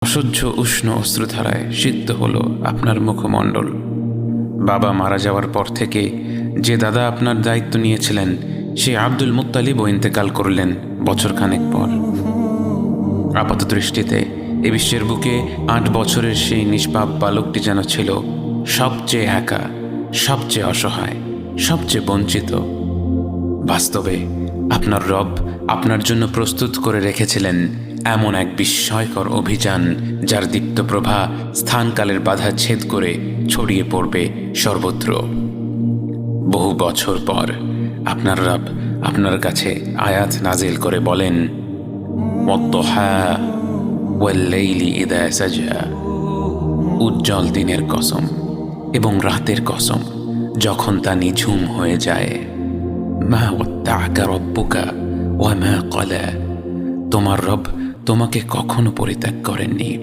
অসহ্য উষ্ণ অশ্রুধারায় সিদ্ধ হলো আপনার মুখমণ্ডল। বাবা মারা যাওয়ার পর থেকে যে দাদা আপনার দায়িত্ব নিয়েছিলেন, সে আব্দুল মুত্তালিবও ইন্তেকাল করলেন বছরখানেক পর। আপাত দৃষ্টিতে এ বিশ্বের বুকে 8 বছরের সেই নিষ্পাপ বালকটি যেন ছিল সবচেয়ে একা, সবচেয়ে অসহায়, সবচেয়ে বঞ্চিত। বাস্তবে আপনার রব আপনার জন্য প্রস্তুত করে রেখেছিলেন এমন এক বিস্ময়কর অভিযান, যার দীপ্ত প্রভা স্থানকালের বাধা ছেদ করে ছড়িয়ে পড়বে সর্বত্র। বহু বছর পর আপনার রব আপনার কাছে আয়াত নাজিল করে বলেন, ওয়াদ-দুহা ওয়াল-লাইলি ইযা সাজা, উজ্জ্বল দিনের কসম এবং রাতের কসম যখন তা নিঝুম হয়ে যায়। মা ওয়াদ্দা'আকা রাব্বুকা ওয়া মা ক্বালা, তোমার রব তোমাকে কখনো পরিত্যাগ করেননি।